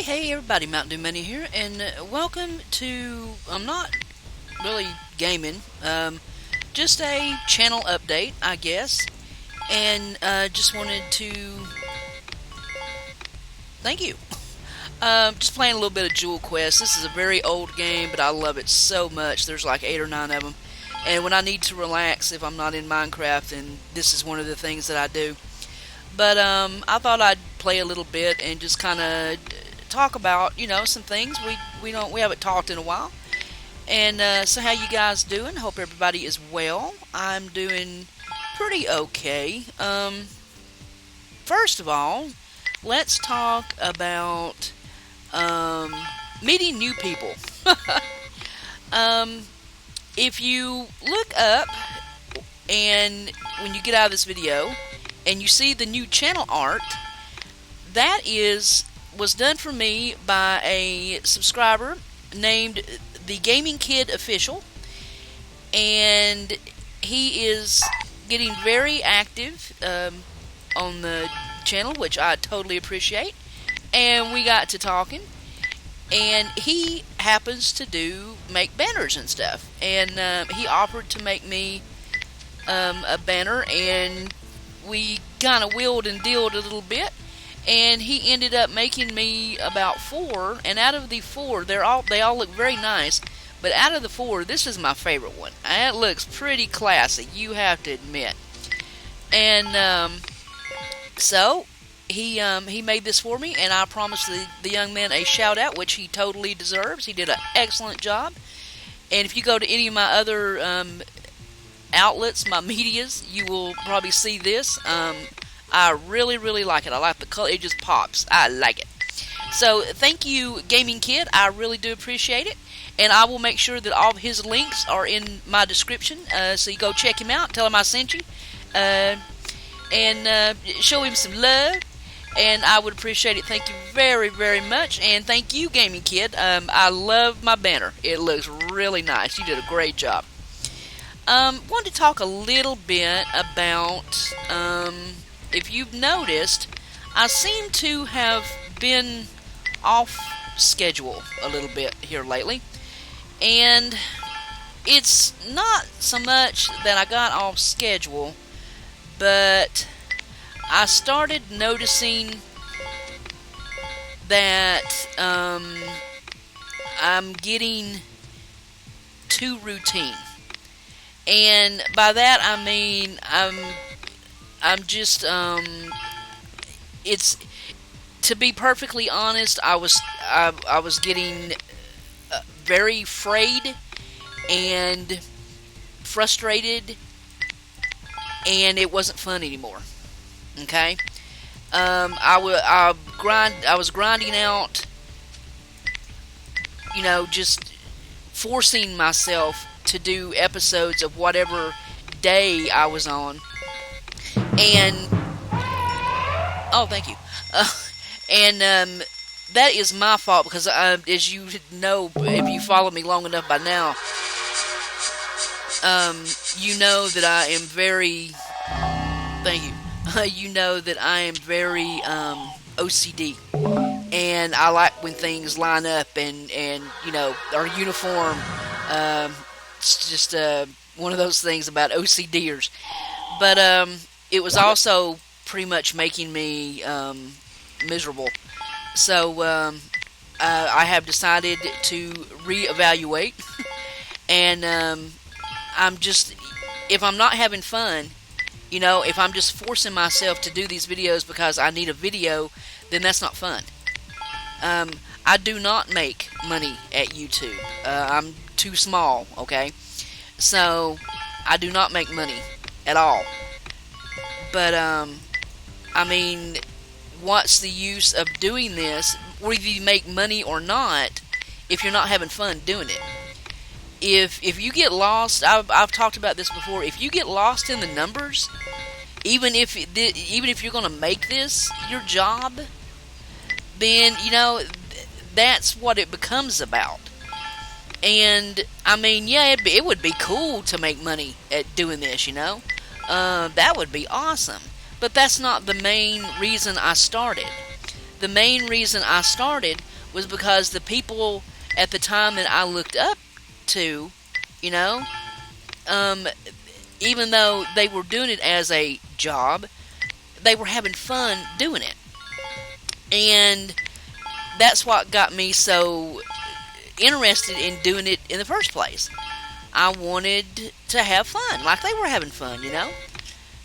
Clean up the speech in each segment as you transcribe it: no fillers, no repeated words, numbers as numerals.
Hey everybody, MntDewMania here, and welcome to, I'm not really gaming, just a channel update, I guess, and just wanted to thank you. Just playing a little bit of Jewel Quest. This is a very old game, but I love it so much. There's like 8 or 9 of them, and when I need to relax, if I'm not in Minecraft, and this is one of the things that I do. But I thought I'd play a little bit and just kind of talk about, some things we haven't talked in a while. And so how you guys doing? Hope everybody is well. I'm doing pretty okay. First of all, let's talk about meeting new people. If you look up and when you get out of this video and you see the new channel art, that was done for me by a subscriber named the Gaming Kid Official, and he is getting very active on the channel, which I totally appreciate. And we got to talking, and he happens to make banners and stuff, and he offered to make me a banner, and we kind of wheeled and dealed a little bit, and he ended up making me about 4, and out of the 4, they all look very nice, but out of the 4, this is my favorite one. It looks pretty classy, you have to admit. And so he made this for me, and I promised the young man a shout out, which he totally deserves. He did an excellent job. And if you go to any of my other outlets, my medias, you will probably see this. I really, really like it. I like the color. It just pops. I like it. So, thank you, Gaming Kid. I really do appreciate it. And I will make sure that all of his links are in my description. So, you go check him out. Tell him I sent you. And show him some love. And I would appreciate it. Thank you very, very much. And thank you, Gaming Kid. I love my banner. It looks really nice. You did a great job. Wanted to talk a little bit about, if you've noticed, I seem to have been off schedule a little bit here lately. And it's not so much that I got off schedule, but I started noticing that I'm getting too routine. And by that I mean I'm just it's, to be perfectly honest, I was getting very frayed and frustrated, and it wasn't fun anymore. Okay, I was grinding out, just forcing myself to do episodes of whatever day I was on, and oh, thank you, and that is my fault because as you know, if you follow me long enough by now, you know that I am very, thank you. You know that I am very OCD, and I like when things line up and are uniform. It's just one of those things about OCDers. But it was also pretty much making me miserable. So I have decided to reevaluate, and I'm just, if I'm not having fun, if I'm just forcing myself to do these videos because I need a video, then that's not fun. I do not make money at YouTube. I'm too small, okay? So, I do not make money at all. But, I mean, what's the use of doing this, whether you make money or not, if you're not having fun doing it? If you get lost, I've talked about this before. If you get lost in the numbers, even if you're going to make this your job, then that's what it becomes about. And I mean, yeah, it would be cool to make money at doing this. That would be awesome. But that's not the main reason I started. the main reason I started was because the people at the time that I looked up to, you know, um, even though they were doing it as a job, they were having fun doing it. And that's what got me so interested in doing it in the first place. I wanted to have fun, like they were having fun, you know?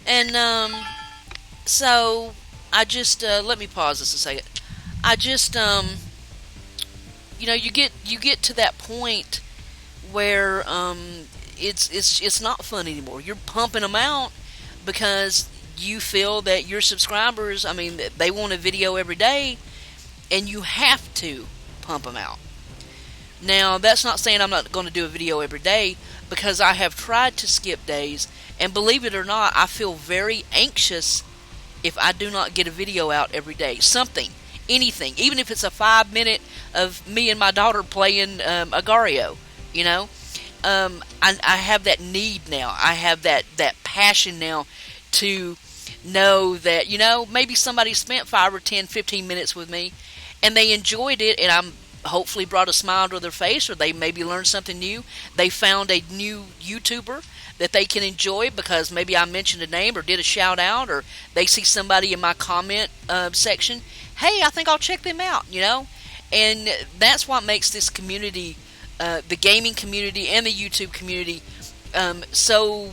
And so I just let me pause this a second. I just you get to that point where it's not fun anymore. You're pumping them out because you feel that your subscribers, I mean, they want a video every day, and you have to pump them out. Now, that's not saying I'm not going to do a video every day, because I have tried to skip days, and believe it or not, I feel very anxious if I do not get a video out every day. Something, anything, even if it's a 5-minute of me and my daughter playing Agario, you know. I have that need now. I have that passion now to know that, you know, maybe somebody spent 5 or 10, 15 minutes with me, and they enjoyed it, and I'm hopefully brought a smile to their face, or they maybe learned something new. They found a new YouTuber that they can enjoy because maybe I mentioned a name or did a shout out, or they see somebody in my comment section. Hey, I think I'll check them out, you know? And that's what makes this community, the gaming community and the YouTube community, so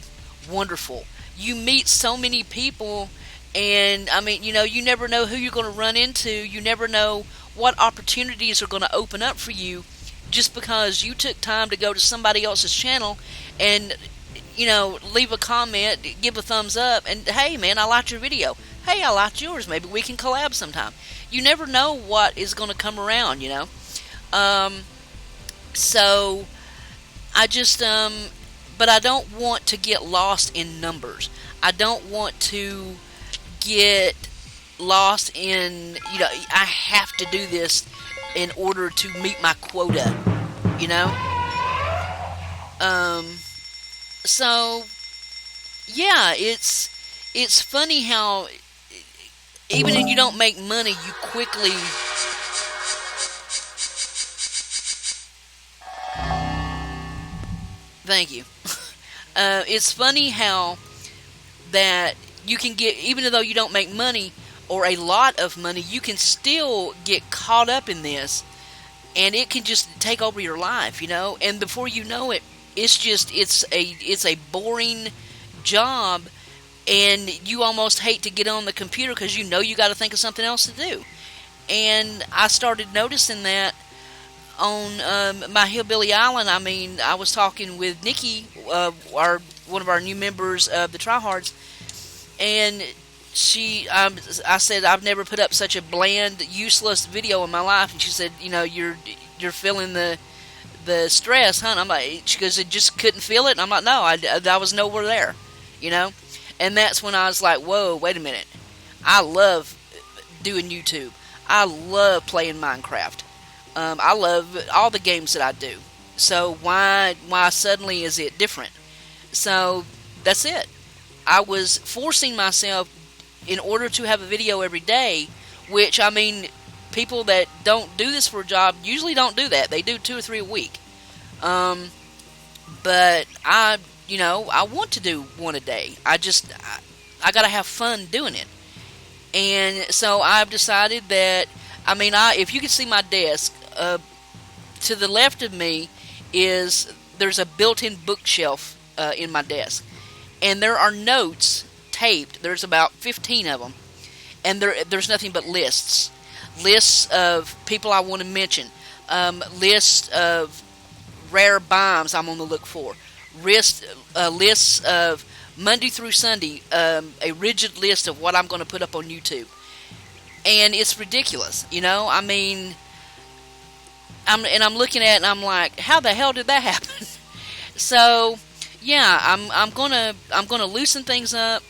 wonderful. You meet so many people, and I mean, you know, you never know who you're going to run into. You never know what opportunities are going to open up for you just because you took time to go to somebody else's channel and, you know, leave a comment, give a thumbs up, and hey man, I liked your video. Hey, I liked yours. Maybe we can collab sometime. You never know what is going to come around, you know. So I just but I don't want to get lost in numbers. I don't want to get lost in, you know, I have to do this in order to meet my quota, you know. So yeah, it's funny how even if you don't make money, you quickly thank you. It's funny how that you can get, even though you don't make money or a lot of money, you can still get caught up in this, and it can just take over your life, you know. And before you know it, it's a boring job, and you almost hate to get on the computer because you know you got to think of something else to do. And I started noticing that on my Hillbilly Island. I mean, I was talking with Nikki, one of our new members of the TryHards, and I said, I've never put up such a bland, useless video in my life. And she said, you know, you're feeling the stress, huh? And I'm like, she goes, I just couldn't feel it. And I'm like, no, I was nowhere there, you know. And that's when I was like, whoa, wait a minute. I love doing YouTube. I love playing Minecraft. I love all the games that I do. So why suddenly is it different? So that's it. I was forcing myself in order to have a video every day, which, I mean, people that don't do this for a job usually don't do that. They do 2 or 3 a week. But I want to do one a day. I gotta have fun doing it. And so I've decided that, I mean, if you can see my desk, to the left of me there's a built-in bookshelf in my desk. And there are notes taped. There's about 15 of them. And there's nothing but lists. Lists of people I want to mention. Lists of rare biomes I'm on the look for. Lists of Monday through Sunday, a rigid list of what I'm going to put up on YouTube. And it's ridiculous, you know. I mean, I'm looking at it and I'm like, how the hell did that happen? So yeah, I'm gonna loosen things up.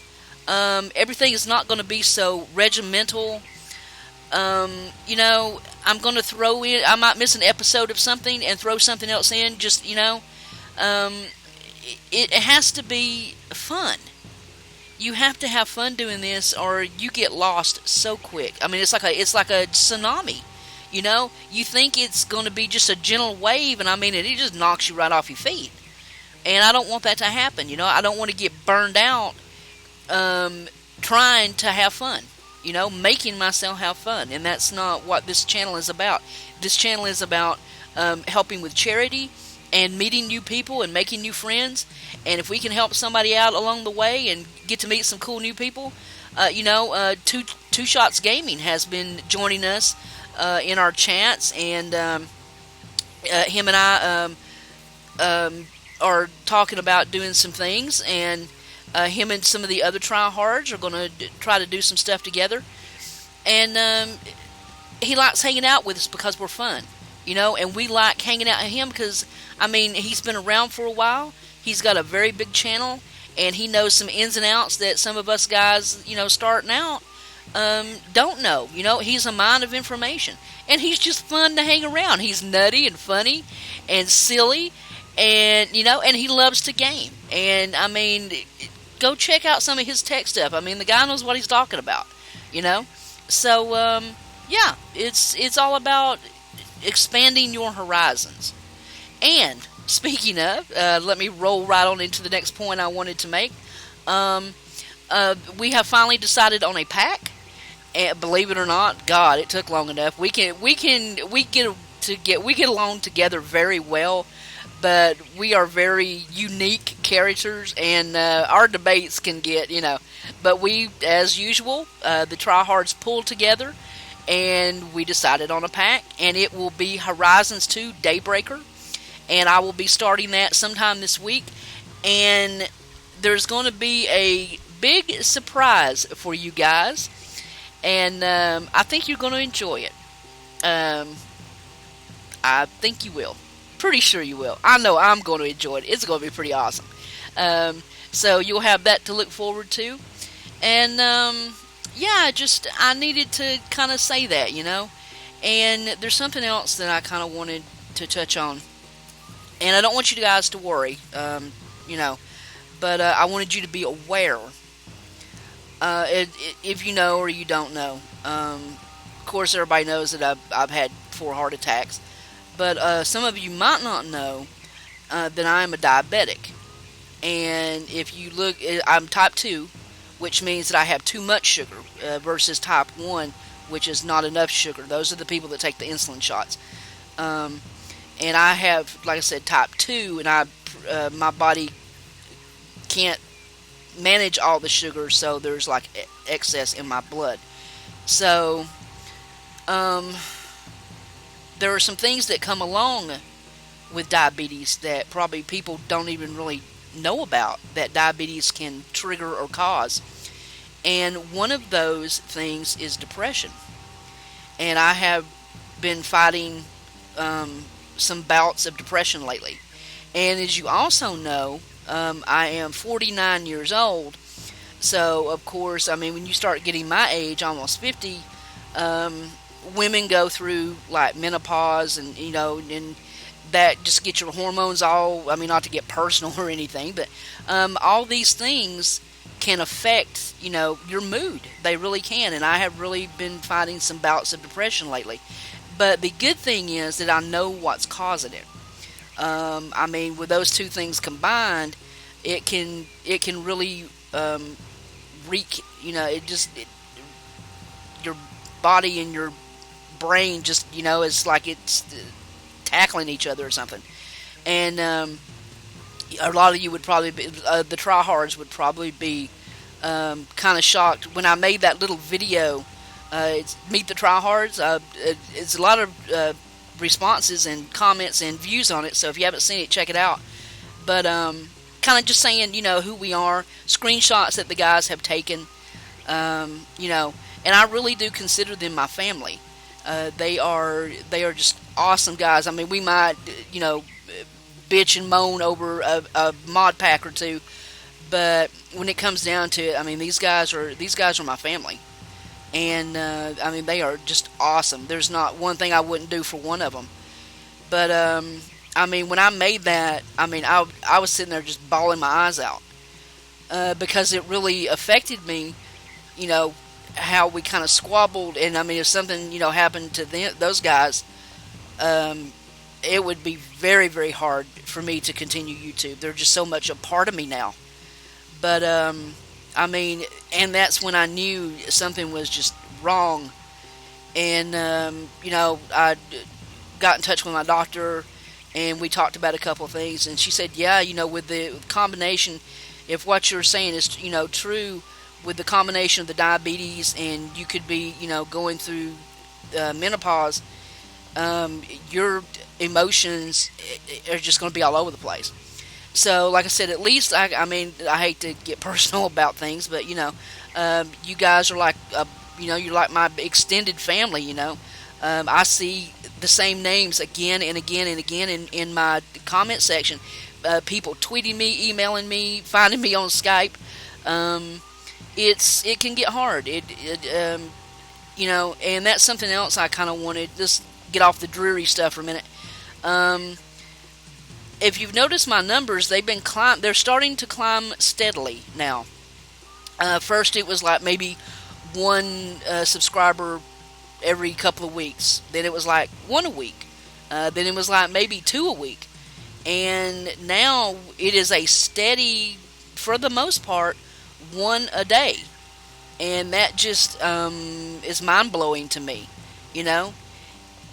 Everything is not gonna be so regimental. You know, I'm gonna throw in. I might miss an episode of something and throw something else in. Just, you know, it has to be fun. you have to have fun doing this, or you get lost so quick. I mean, it's like a tsunami. You know, you think it's going to be just a gentle wave, and I mean, it just knocks you right off your feet. And I don't want that to happen. You know, I don't want to get burned out trying to have fun. You know, making myself have fun, and that's not what this channel is about. This channel is about helping with charity and meeting new people and making new friends. And if we can help somebody out along the way and get to meet some cool new people, Two Shots Gaming has been joining us in our chats, and him and I are talking about doing some things, and him and some of the other TryHards are going to try to do some stuff together. And he likes hanging out with us because we're fun, you know, and we like hanging out with him because, I mean, he's been around for a while. He's got a very big channel, and he knows some ins and outs that some of us guys, you know, starting out, don't know. You know, he's a mine of information, and he's just fun to hang around. He's nutty and funny and silly, and, you know, and he loves to game. And, I mean, go check out some of his tech stuff. I mean, the guy knows what he's talking about, you know. So, yeah, it's all about expanding your horizons. And speaking of, let me roll right on into the next point I wanted to make. We have finally decided on a pack. And believe it or not, God, it took long enough. We get along together very well. But we are very unique characters, and our debates can get, you know. But we, as usual, the TryHards pulled together, and we decided on a pack, and it will be Horizons 2 Daybreaker, and I will be starting that sometime this week, and there's going to be a big surprise for you guys, and I think you're going to enjoy it. I think you will. Pretty sure you will. I know I'm going to enjoy it. It's going to be pretty awesome. So you'll have that to look forward to. And, yeah, I needed to kind of say that, you know. And there's something else that I kind of wanted to touch on. And I don't want you guys to worry, you know. But I wanted you to be aware. If you know or you don't know. Of course, everybody knows that I've had 4 heart attacks. But some of you might not know that I am a diabetic. And if you look, I'm type 2, which means that I have too much sugar, versus type 1, which is not enough sugar. Those are the people that take the insulin shots. And I have, like I said, type 2, and my body can't manage all the sugar, so there's like excess in my blood. So, there are some things that come along with diabetes that probably people don't even really know about, that diabetes can trigger or cause. And one of those things is depression. And I have been fighting some bouts of depression lately. And as you also know, I am 49 years old. So, of course, I mean, when you start getting my age, almost 50, women go through like menopause, and you know, and that just gets your hormones all, I mean, not to get personal or anything, but all these things can affect, you know, your mood. They really can, and I have really been fighting some bouts of depression lately. But the good thing is that I know what's causing it. I mean, with those two things combined, it can really wreak, you know, your body and your brain just, you know, it's like it's tackling each other or something. And a lot of you would probably be, the TryHards would probably be kind of shocked when I made that little video. It's Meet the TryHards. It's a lot of responses and comments and views on it, so if you haven't seen it, check it out. But kind of just saying, you know, who we are, screenshots that the guys have taken, you know, and I really do consider them my family. They are just awesome guys. I mean, we might, you know, bitch and moan over a mod pack or two, but when it comes down to it, I mean, these guys are my family. And, I mean, they are just awesome. There's not one thing I wouldn't do for one of them. But, I mean, when I made that, I mean, I was sitting there just bawling my eyes out. because it really affected me, you know, how we kind of squabbled. And I mean, if something, happened to those guys, it would be very, very hard for me to continue YouTube. They're just so much a part of me now. But, I mean, and that's when I knew something was just wrong. And, I got in touch with my doctor, and we talked about a couple of things. And she said, yeah, with the combination, if what you're saying is, true, with the combination of the diabetes, and you could be, going through menopause, your emotions are just going to be all over the place. So, like I said, at least, I hate to get personal about things, but, you guys are like, you're like my extended family, I see the same names again and again and again in my comment section. People tweeting me, emailing me, finding me on Skype. It can get hard. And that's something else I kind of wanted. Just get off the dreary stuff for a minute. If you've noticed my numbers, they're starting to climb steadily now. First, it was like maybe one subscriber every couple of weeks. Then it was like one a week. Then it was like maybe 2 a week. And now it is a steady, for the most part, 1 a day. And that just is mind-blowing to me,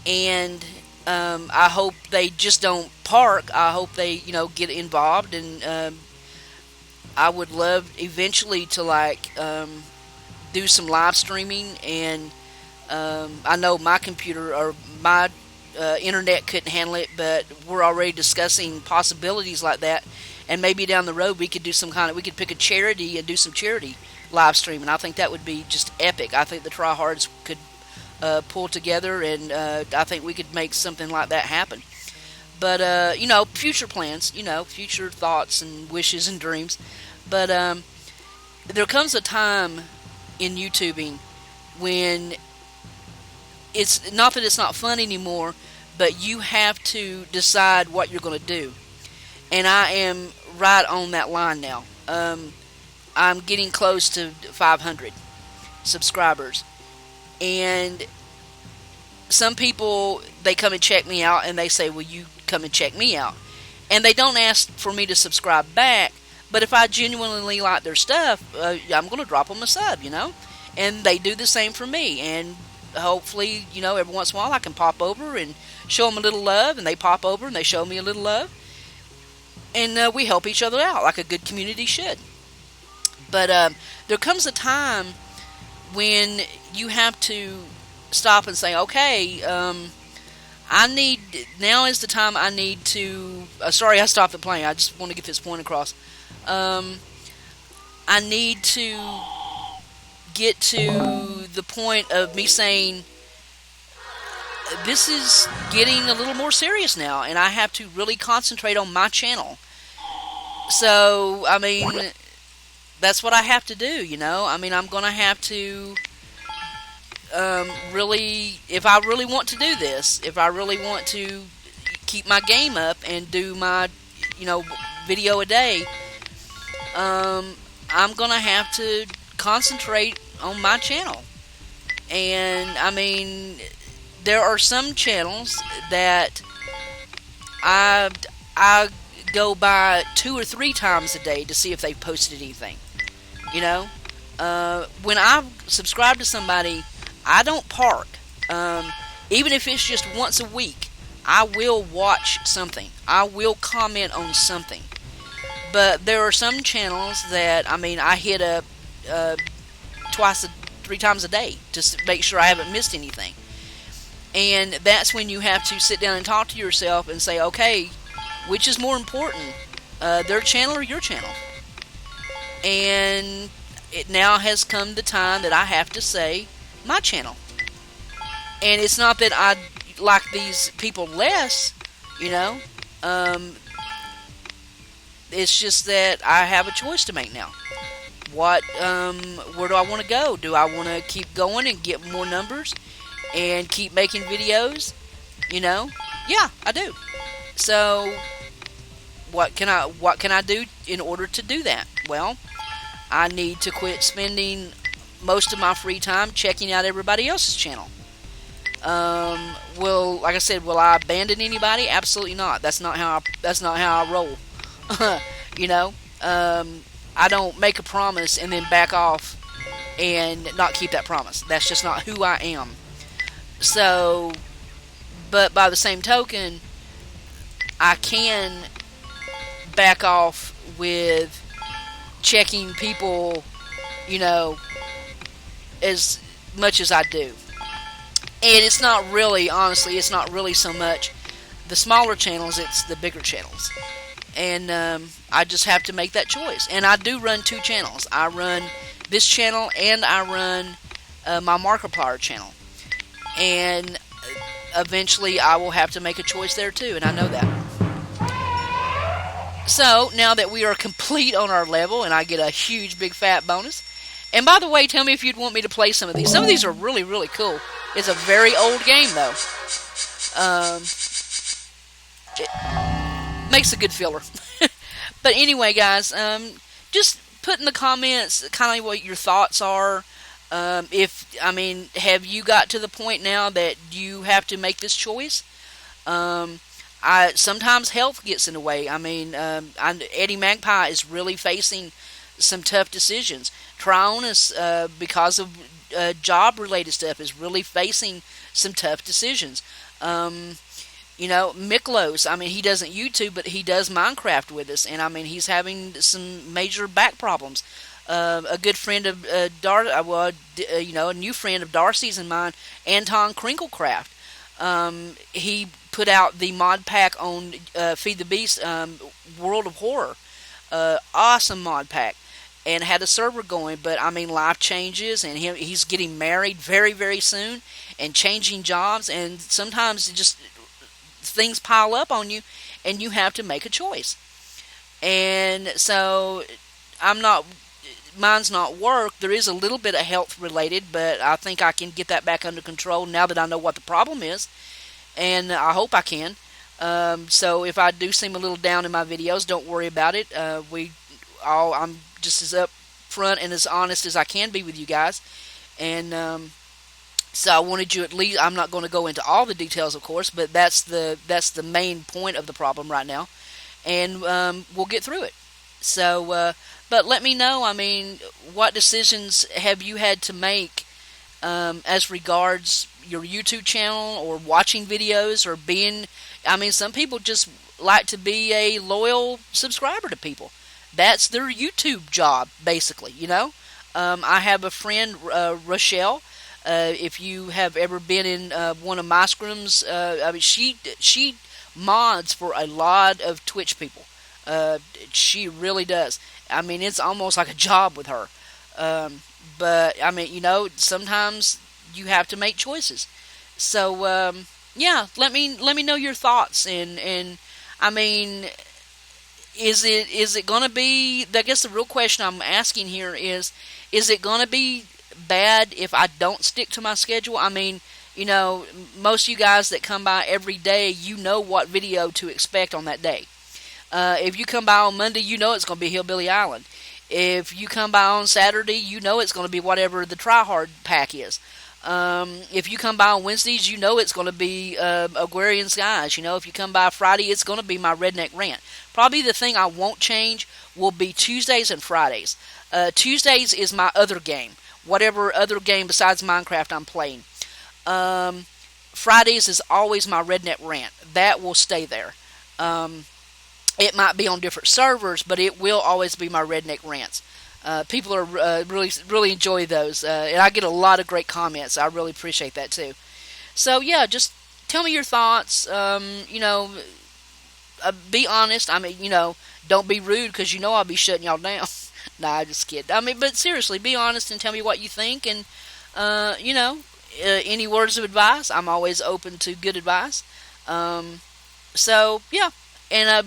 And I hope they just don't park. I hope they, get involved. And I would love eventually to, do some live streaming. And I know my computer or my internet couldn't handle it, but we're already discussing possibilities like that. And maybe down the road we could do we could pick a charity and do some charity live streaming. I think that would be just epic. I think the TryHards could pull together, and I think we could make something like that happen. But, future plans, future thoughts and wishes and dreams. But there comes a time in YouTubing when it's not that it's not fun anymore, but you have to decide what you're going to do. And I am right on that line now. I'm getting close to 500 subscribers. And some people, they come and check me out, and they say, will you come and check me out? And they don't ask for me to subscribe back, but if I genuinely like their stuff, I'm going to drop them a sub, And they do the same for me. And hopefully, every once in a while I can pop over and show them a little love, and they pop over and they show me a little love. And we help each other out like a good community should. But there comes a time when you have to stop and say, okay, now is the time I need to, sorry I stopped the plane, I just want to get this point across. I need to get to the point of me saying, this is getting a little more serious now, and I have to really concentrate on my channel. So, that's what I have to do, I'm going to have to really, if I really want to do this, if I really want to keep my game up and do my, video a day, I'm going to have to concentrate on my channel. And, there are some channels that I go by 2 or 3 times a day to see if they posted anything. When I subscribe to somebody, I don't park. Even if it's just once a week, I will watch something. I will comment on something. But there are some channels that, I hit up 3 times a day to make sure I haven't missed anything. And that's when you have to sit down and talk to yourself and say, okay, which is more important, their channel or your channel? And it now has come the time that I have to say my channel. And it's not that I like these people less, it's just that I have a choice to make now. Where do I want to go? Do I want to keep going and get more numbers and keep making videos? Yeah, I do. So what can I do in order to do that? Well, I need to quit spending most of my free time checking out everybody else's channel. Like I said, will I abandon anybody? Absolutely not. That's not how I roll. You know, I don't make a promise and then back off and not keep that promise. That's just not who I am. So, but by the same token, I can back off with checking people, as much as I do. And it's not really, honestly, it's not really so much the smaller channels, it's the bigger channels. And I just have to make that choice. And I do run 2 channels. I run this channel and I run my Markiplier channel. And eventually I will have to make a choice there too, and I know that. So, now that we are complete on our level, and I get a huge big fat bonus. And by the way, tell me if you'd want me to play some of these. Some of these are really, really cool. It's a very old game, though. It makes a good filler. But anyway, guys, just put in the comments kind of what your thoughts are. Have you got to the point now that you have to make this choice? Sometimes health gets in the way. Eddie Magpie is really facing some tough decisions. Tryonis, because of job-related stuff, is really facing some tough decisions. Micklos, he doesn't YouTube, but he does Minecraft with us, and he's having some major back problems. A good friend of a new friend of Darcy's and mine, Anton Crinklecraft. He put out the mod pack on Feed the Beast, World of Horror. Awesome mod pack. And had a server going, but life changes, and he's getting married very, very soon, and changing jobs, and sometimes just things pile up on you, and you have to make a choice. And so, mine's not work. There is a little bit of health related, but I think I can get that back under control now that I know what the problem is, and I hope I can. So if I do seem a little down in my videos, don't worry about it. I'm just as upfront and as honest as I can be with you guys. And so I wanted you, at least, I'm not going to go into all the details, of course, but that's the main point of the problem right now. And we'll get through it. So, but let me know, what decisions have you had to make as regards your YouTube channel, or watching videos, or being, some people just like to be a loyal subscriber to people. That's their YouTube job, basically, I have a friend, Rochelle. If you have ever been in one of my scrums, she mods for a lot of Twitch people. She really does. It's almost like a job with her. But sometimes you have to make choices. So yeah, let me know your thoughts, and is it going to be, I guess the real question I'm asking here is it going to be bad if I don't stick to my schedule? Most of you guys that come by every day, you know what video to expect on that day. If you come by on Monday, you know it's going to be Hillbilly Island. If you come by on Saturday, you know it's going to be whatever the TryHard pack is. If you come by on Wednesdays, you know it's going to be Agrarian Skies. If you come by Friday, it's going to be my Redneck Rant. Probably the thing I won't change will be Tuesdays and Fridays. Tuesdays is my other game. Whatever other game besides Minecraft I'm playing. Fridays is always my Redneck Rant. That will stay there. It might be on different servers, but it will always be my Redneck Rants. People are really enjoy those, and I get a lot of great comments. I really appreciate that too. So yeah, just tell me your thoughts. Be honest. Don't be rude, because I'll be shutting y'all down. Nah, I just kidding. But seriously, be honest and tell me what you think. And any words of advice, I'm always open to good advice. So yeah, and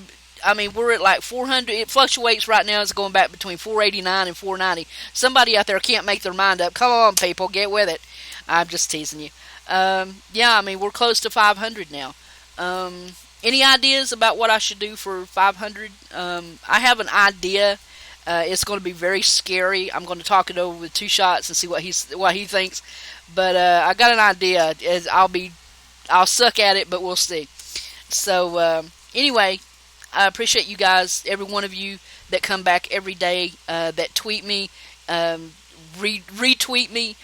we're at like 400. It fluctuates right now. It's going back between 489 and 490. Somebody out there can't make their mind up. Come on, people, get with it. I'm just teasing you. Yeah, we're close to 500 now. Any ideas about what I should do for 500? I have an idea. It's going to be very scary. I'm going to talk it over with two shots and see what he thinks. But I got an idea. I'll suck at it, but we'll see. So anyway, I appreciate you guys, every one of you that come back every day, that tweet me, retweet me,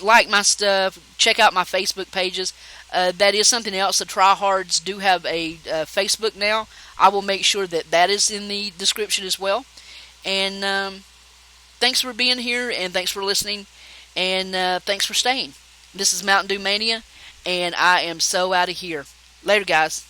like my stuff, check out my Facebook pages. That is something else. The TryHards do have a Facebook now. I will make sure that is in the description as well. And thanks for being here, and thanks for listening, and thanks for staying. This is MntDewMania, and I am so out of here. Later, guys.